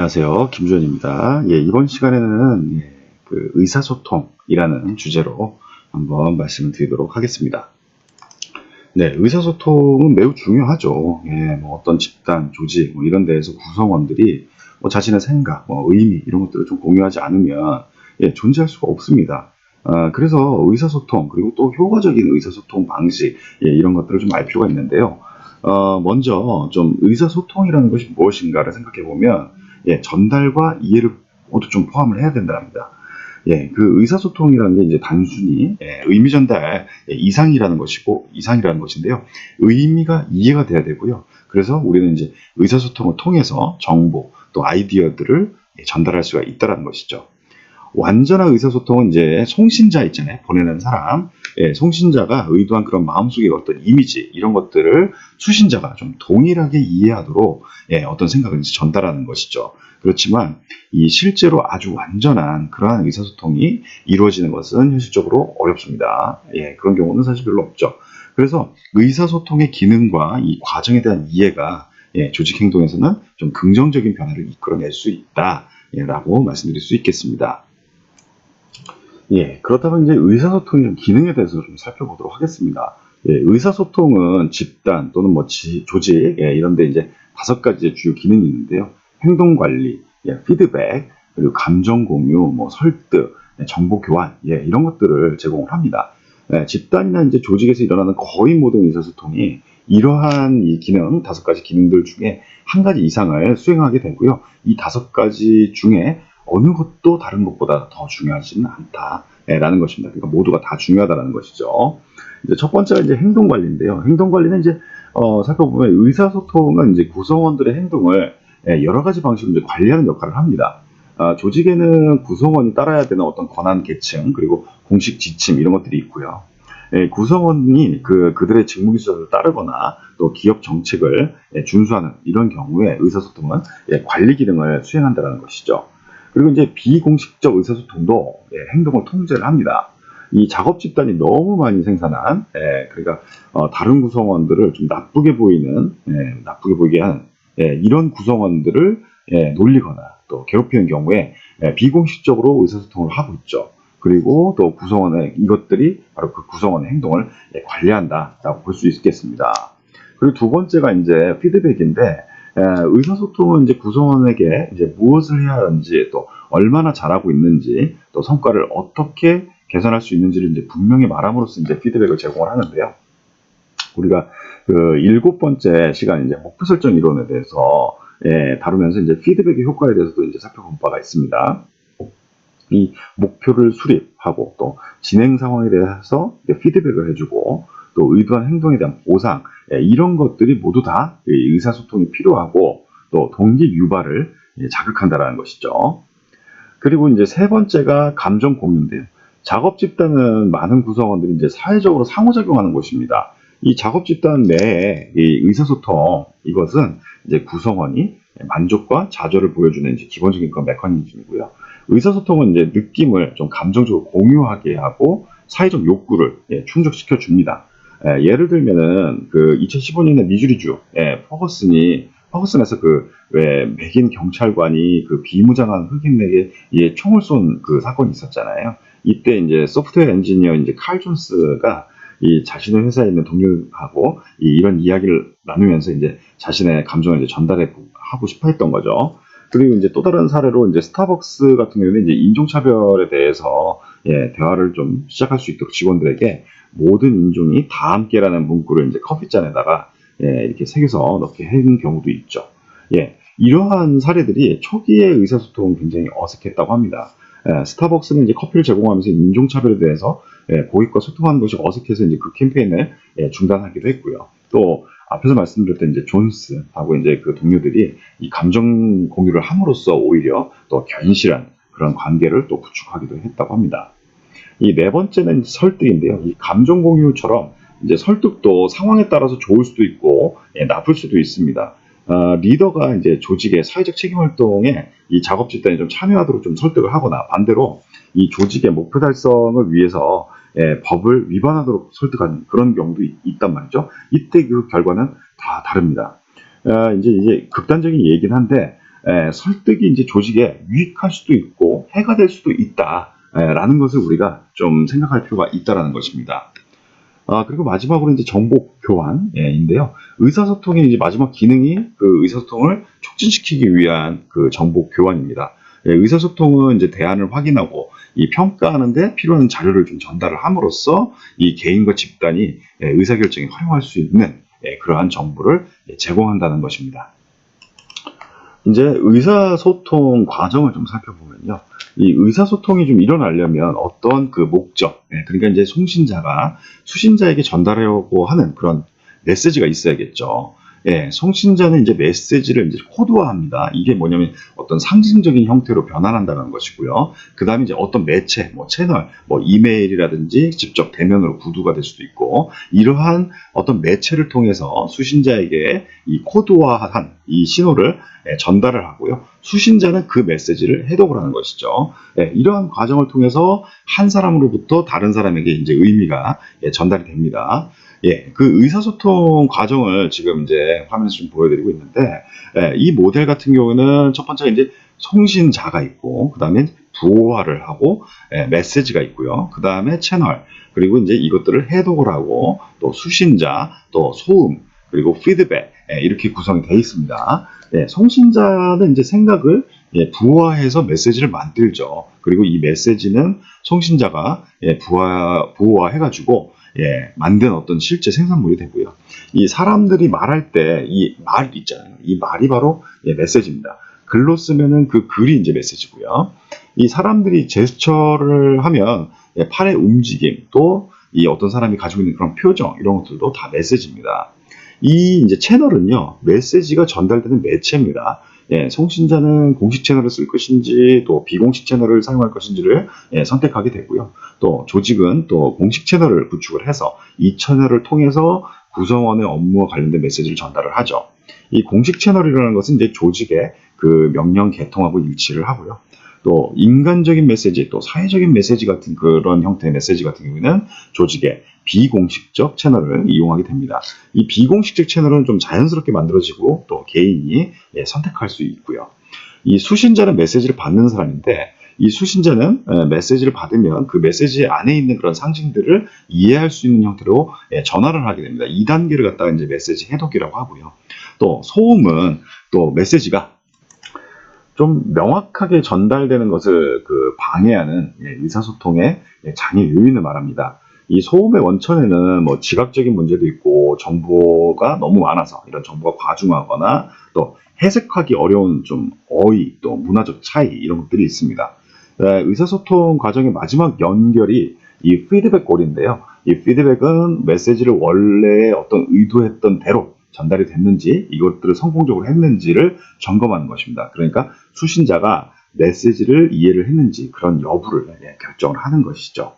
안녕하세요. 김주현입니다. 이번 시간에는 그 의사소통이라는 주제로 한번 말씀을 드리도록 하겠습니다. 네, 의사소통은 매우 중요하죠. 뭐 어떤 집단, 조직 이런 데에서 구성원들이 자신의 생각, 의미 이런 것들을 좀 공유하지 않으면 존재할 수가 없습니다. 그래서 의사소통 그리고 또 효과적인 의사소통 방식 이런 것들을 좀 알 필요가 있는데요. 먼저 좀 의사소통이라는 것이 무엇인가를 생각해 보면 전달과 이해를 모두 좀 포함을 해야 된답니다. 그 의사소통이라는 게 이제 단순히 의미 전달 이상이라는 것인데요. 의미가 이해가 돼야 되고요. 그래서 우리는 이제 의사소통을 통해서 정보 또 아이디어들을 전달할 수가 있다는 것이죠. 완전한 의사소통은 이제 송신자 있잖아요. 보내는 사람. 송신자가 의도한 그런 마음속의 어떤 이미지, 이런 것들을 수신자가 좀 동일하게 이해하도록 어떤 생각을 이제 전달하는 것이죠. 그렇지만 이 실제로 아주 완전한 그러한 의사소통이 이루어지는 것은 현실적으로 어렵습니다. 그런 경우는 사실 별로 없죠. 그래서 의사소통의 기능과 이 과정에 대한 이해가 조직 행동에서는 좀 긍정적인 변화를 이끌어낼 수 있다라고 말씀드릴 수 있겠습니다. 그렇다면 이제 의사소통의 기능에 대해서 좀 살펴보도록 하겠습니다. 의사소통은 집단 또는 조직 이런 데 이제 5가지의 주요 기능이 있는데요. 행동 관리, 피드백, 그리고 감정 공유, 설득, 정보 교환, 이런 것들을 제공을 합니다. 집단이나 이제 조직에서 일어나는 거의 모든 의사소통이 이러한 이 기능, 5가지 기능들 중에 한 가지 이상을 수행하게 되고요. 이 5가지 중에 어느 것도 다른 것보다 더 중요하지는 않다라는 것입니다. 그러니까 모두가 다 중요하다는 것이죠. 이제 첫 번째가 이제 행동 관리인데요. 행동 관리는 이제 살펴보면 의사소통은 이제 구성원들의 행동을 여러 가지 방식으로 이제 관리하는 역할을 합니다. 조직에는 구성원이 따라야 되는 어떤 권한 계층 그리고 공식 지침 이런 것들이 있고요. 구성원이 그들의 직무기술을 따르거나 또 기업 정책을 준수하는 이런 경우에 의사소통은 관리 기능을 수행한다는 것이죠. 그리고 이제 비공식적 의사소통도 행동을 통제를 합니다. 이 작업 집단이 너무 많이 생산한, 그러니까 다른 구성원들을 좀 나쁘게 보이게 하는 이런 구성원들을 놀리거나 또 괴롭히는 경우에 비공식적으로 의사소통을 하고 있죠. 그리고 또 이것들이 바로 그 구성원의 행동을 관리한다라고 볼 수 있겠습니다. 그리고 두 번째가 이제 피드백인데, 의사소통은 이제 구성원에게 이제 무엇을 해야 하는지 또 얼마나 잘하고 있는지 또 성과를 어떻게 개선할 수 있는지를 이제 분명히 말함으로써 이제 피드백을 제공을 하는데요. 우리가 그 7번째 시간 이제 목표 설정 이론에 대해서 다루면서 이제 피드백의 효과에 대해서도 이제 살펴본 바가 있습니다. 이 목표를 수립하고 또 진행 상황에 대해서 피드백을 해주고 또 의도한 행동에 대한 보상 이런 것들이 모두 다 의사소통이 필요하고 또 동기 유발을 자극한다라는 것이죠. 그리고 이제 세 번째가 감정 공유인데요. 작업 집단은 많은 구성원들이 이제 사회적으로 상호작용하는 곳입니다. 이 작업 집단 내에 이 의사소통 이것은 이제 구성원이 만족과 좌절을 보여주는 이제 기본적인 그런 메커니즘이고요. 의사소통은 이제 느낌을 좀 감정적으로 공유하게 하고 사회적 욕구를 충족시켜 줍니다. 예를 들면은 그 2015년에 미주리주 퍼거슨에서 왜 백인 경찰관이 그 비무장한 흑인에게 총을 쏜 그 사건이 있었잖아요. 이때 이제 소프트웨어 엔지니어 이제 칼 존스가 이 자신의 회사에 있는 동료하고 이런 이야기를 나누면서 이제 자신의 감정을 이제 전달하고 싶어 했던 거죠. 그리고 이제 또 다른 사례로 이제 스타벅스 같은 경우는 이제 인종차별에 대해서 대화를 좀 시작할 수 있도록 직원들에게 모든 인종이 다 함께라는 문구를 이제 커피잔에다가 이렇게 새겨서 넣게 한 경우도 있죠. 이러한 사례들이 초기의 의사소통은 굉장히 어색했다고 합니다. 스타벅스는 이제 커피를 제공하면서 인종차별에 대해서 고객과 소통하는 것이 어색해서 이제 그 캠페인을 중단하기도 했고요. 또 앞에서 말씀드렸던 이제 존스하고 이제 그 동료들이 이 감정 공유를 함으로써 오히려 또 견실한 그런 관계를 또 구축하기도 했다고 합니다. 이 네 번째는 설득인데요. 이 감정 공유처럼 이제 설득도 상황에 따라서 좋을 수도 있고 나쁠 수도 있습니다. 리더가 이제 조직의 사회적 책임 활동에 이 작업 집단이 좀 참여하도록 좀 설득을 하거나 반대로 이 조직의 목표 달성을 위해서 법을 위반하도록 설득하는 그런 경우도 있단 말이죠. 이때 그 결과는 다 다릅니다. 이제 극단적인 얘기긴 한데 설득이 이제 조직에 유익할 수도 있고 해가 될 수도 있다라는 것을 우리가 좀 생각할 필요가 있다라는 것입니다. 그리고 마지막으로 이제 정보 교환인데요. 의사소통의 이제 마지막 기능이 그 의사소통을 촉진시키기 위한 그 정보 교환입니다. 의사소통은 이제 대안을 확인하고 이 평가하는데 필요한 자료를 좀 전달을 함으로써 이 개인과 집단이 의사결정에 활용할 수 있는 그러한 정보를 제공한다는 것입니다. 이제 의사소통 과정을 좀 살펴보면요. 이 의사소통이 좀 일어나려면 어떤 그 목적, 그러니까 이제 송신자가 수신자에게 전달하려고 하는 그런 메시지가 있어야겠죠. 송신자는 이제 메시지를 이제 코드화합니다. 이게 뭐냐면 어떤 상징적인 형태로 변환한다는 것이고요. 그 다음에 이제 어떤 매체, 뭐 채널, 뭐 이메일이라든지 직접 대면으로 구두가 될 수도 있고, 이러한 어떤 매체를 통해서 수신자에게 이 코드화한 이 신호를 전달을 하고요. 수신자는 그 메시지를 해독을 하는 것이죠. 이러한 과정을 통해서 한 사람으로부터 다른 사람에게 이제 의미가 전달이 됩니다. 그 의사소통 과정을 지금 이제 화면에서 좀 보여드리고 있는데, 이 모델 같은 경우는 첫 번째가 이제 송신자가 있고, 그 다음에 부호화를 하고, 메시지가 있고요. 그 다음에 채널, 그리고 이제 이것들을 해독을 하고, 또 수신자, 또 소음, 그리고 피드백, 이렇게 구성이 되어 있습니다. 송신자는 이제 생각을 부호화해서 메시지를 만들죠. 그리고 이 메시지는 송신자가 부호화해가지고 만든 어떤 실제 생산물이 되고요. 이 사람들이 말할 때 이 말 있잖아요. 이 말이 바로 메시지입니다. 글로 쓰면은 그 글이 이제 메시지고요. 이 사람들이 제스처를 하면 팔의 움직임, 또 이 어떤 사람이 가지고 있는 그런 표정, 이런 것들도 다 메시지입니다. 이 이제 채널은요, 메시지가 전달되는 매체입니다. 송신자는 공식 채널을 쓸 것인지 또 비공식 채널을 사용할 것인지를 선택하게 되고요. 또 조직은 또 공식 채널을 구축을 해서 이 채널을 통해서 구성원의 업무와 관련된 메시지를 전달을 하죠. 이 공식 채널이라는 것은 이제 조직의 그 명령 개통하고 일치를 하고요. 또 인간적인 메시지, 또 사회적인 메시지 같은 그런 형태의 메시지 같은 경우에는 조직의 비공식적 채널을 이용하게 됩니다. 이 비공식적 채널은 좀 자연스럽게 만들어지고 또 개인이 선택할 수 있고요. 이 수신자는 메시지를 받는 사람인데, 이 수신자는 메시지를 받으면 그 메시지 안에 있는 그런 상징들을 이해할 수 있는 형태로 전화를 하게 됩니다. 2단계를 갖다가 이제 메시지 해독이라고 하고요. 또 소음은 또 메시지가 좀 명확하게 전달되는 것을 그 방해하는 의사소통의 장애 요인을 말합니다. 이 소음의 원천에는 뭐 지각적인 문제도 있고, 정보가 너무 많아서 이런 정보가 과중하거나 또 해석하기 어려운 좀 어휘, 또 문화적 차이, 이런 것들이 있습니다. 의사소통 과정의 마지막 연결이 이 피드백 골인데요. 이 피드백은 메시지를 원래 어떤 의도했던 대로 전달이 됐는지, 이것들을 성공적으로 했는지를 점검하는 것입니다. 그러니까 수신자가 메시지를 이해를 했는지 그런 여부를 결정을 하는 것이죠.